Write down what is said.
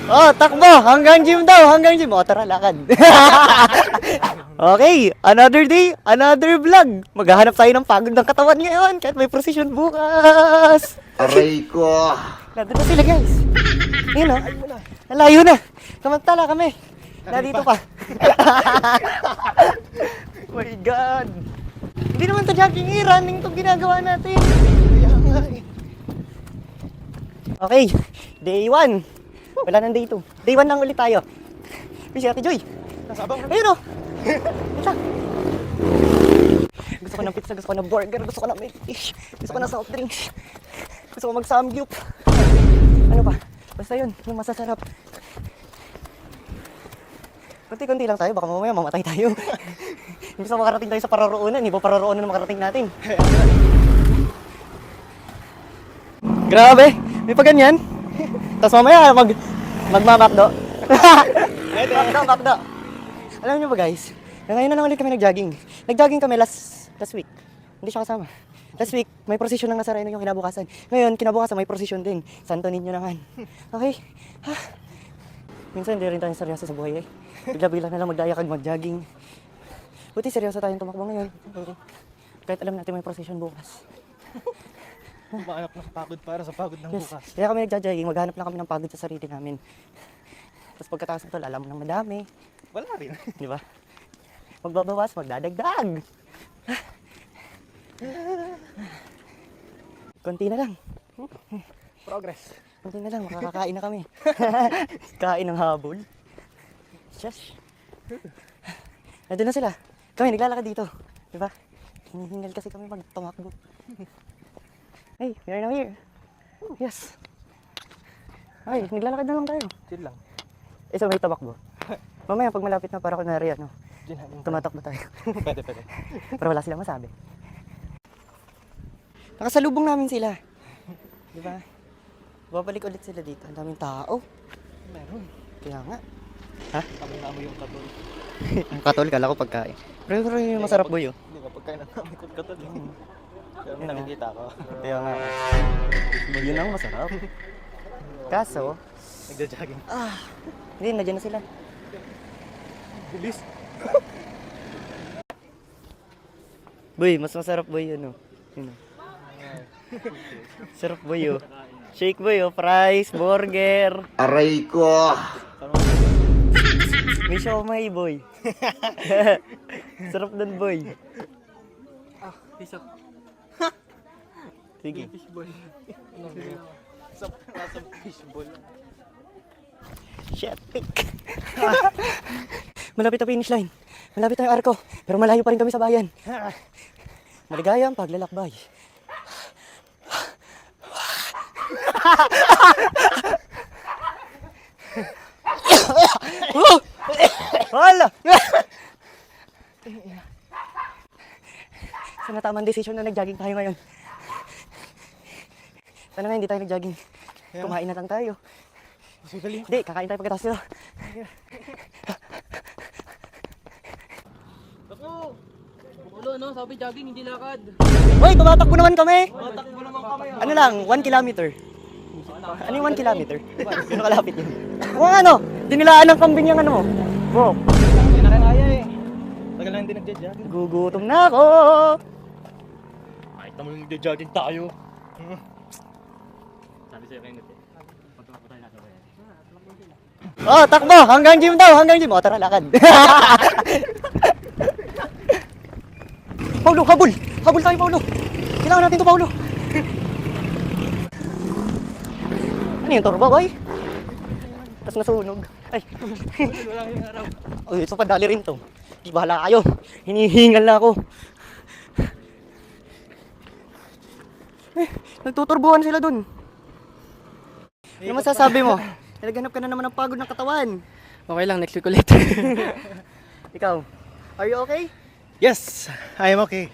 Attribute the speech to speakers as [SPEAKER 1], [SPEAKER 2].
[SPEAKER 1] Oh, takbo! Hanggang gym daw! Hanggang gym! O, tara, lakad. Okay, another day, another vlog. Maghahanap tayo ng pagod ng katawan ngayon kahit may precision bukas.
[SPEAKER 2] Aray ko.
[SPEAKER 1] Nandun na sila, guys. Ayun, o. Nalayo na. Samantala kami. Nandito pa. Oh my God. Hindi naman to jogging eh. Running to ginagawa natin. Okay, day 1. Wala nang day 2. Day 1 lang ulit tayo. May si Ate Joy. Ayun o. Ito. Gusto ko ng pizza, gusto ko ng burger, gusto ko ng milk tea, gusto ko ng soft drinks, gusto ko mag-samgyup. Ano pa? Basta yun, yung masasarap. Kunti-kunti lang tayo, baka mamaya mamatay tayo. Hindi sa makarating tayo sa pararoonan, iba pararoonan na makarating natin. Grabe, may pa ganyan. Tapos mamaya magmamakdo. Makdo. Alam niyo ba guys, ngayon na lang ulit kami nag-jogging. Nag-jogging kami last week. Hindi siya kasama. Last week, may procession ng Nazareno yung kinabukasan. Ngayon, kinabukasan may procession din. Santo Niño naman. Okay? Minsan hindi rin tayo seryoso sa buhay eh. Bigla-bigla na lang magdaya kag mag-jogging. Buti seryoso tayong tumakbo ngayon. Kahit alam natin may procession bukas.
[SPEAKER 3] Mahanap ng pagod para sa pagod ng bukas.
[SPEAKER 1] Kaya kami nag-jogging, maghanap lang kami ng pagod sa sarili namin. Tapos pagkatapos nito, alam mo nang madami.
[SPEAKER 3] Wala rin.
[SPEAKER 1] Di ba? Magbabawas, magdadagdag. Konti na lang.
[SPEAKER 3] Progress.
[SPEAKER 1] Konti na lang, makakakain na kami. Kain ng habol. Shush. Nandun na sila. Kami, naglalakad dito. Di ba? Hinihingal kasi kami magtumakbo. Hey, we are now here. Yes. Ay, naglalakad na lang tayo.
[SPEAKER 3] Chill lang.
[SPEAKER 1] So may tabakbo. Mamaya pag malapit na para kunwari ano,
[SPEAKER 3] Diyan natin.
[SPEAKER 1] tumatakbo tayo.
[SPEAKER 3] Pwede.
[SPEAKER 1] Para wala silang masabi. Nakasalubong namin sila. Di ba? Babalik ulit sila dito. Ang daming tao.
[SPEAKER 3] Meron.
[SPEAKER 1] Kaya nga. Ha?
[SPEAKER 3] Amoy yung katol.
[SPEAKER 1] Ang katol, kala ko pagkain. Pero yung masarap boy oh.
[SPEAKER 3] Hindi ka pagkain ng amoy katol. Pero nakikita ko.
[SPEAKER 1] Kaya nga. Yun ang masarap. Kaso,
[SPEAKER 3] Nagja-jogging.
[SPEAKER 1] hindi, nandiyan na sila.
[SPEAKER 3] Bilis.
[SPEAKER 1] Boy, mas masarap boy yun oh. Yun oh. Sarap boy oh. Shake boy oh, fries, burger.
[SPEAKER 2] Aray ko.
[SPEAKER 1] May siomay boy. Sarap dun boy.
[SPEAKER 3] Piso.
[SPEAKER 1] Sige.
[SPEAKER 3] Fishball. Nasa fishball.
[SPEAKER 1] Shit, pick. Malapit na finish line. Malapit na yung arko. Pero malayo pa rin kami sa bayan. Maligaya ang paglalakbay. Hala! Sana tamang desisyon na nag-jogging tayo ngayon. Sana nga hindi tayo nag-jogging. Kumain na lang tayo.
[SPEAKER 3] Sugali.
[SPEAKER 1] Hindi, kakain tayo pagkatapos nito.
[SPEAKER 4] Ako! Ulo, no? Sabi jogging, hindi lakad.
[SPEAKER 1] Hoy, tumatakbo naman kami!
[SPEAKER 4] Matakbo naman kami.
[SPEAKER 1] Ano lang, 1 kilometer. Ano yung 1 kilometer? Gano'ng kalapit yun? Kung ano, dinilaan ng kambing yung ano mo. Bro,
[SPEAKER 3] Hindi na kaya eh. Tagal na hindi nagja-jogging.
[SPEAKER 1] gugutom na ako!
[SPEAKER 3] Kahit naman nagja-jogging tayo. Sabi sa'yo kayo nito.
[SPEAKER 1] Oh, takbo! Hanggang gym daw! Hanggang gym! O, tara, lakad. Paulo, habol! Habol tayo, Paulo! Kailangan natin to, Paulo! Ano yung turbo, boy? Tapos nasunog. Ay. Uy, ito pa dali rin to. Di bahala kayo. Hinihingal na ako. Nagtuturbuhan sila dun. Ano masasabi mo? Naghanap ka na naman ng pagod ng katawan.
[SPEAKER 4] Okay lang, next week ulit.
[SPEAKER 1] Ikaw, are you okay?
[SPEAKER 3] Yes! I am okay.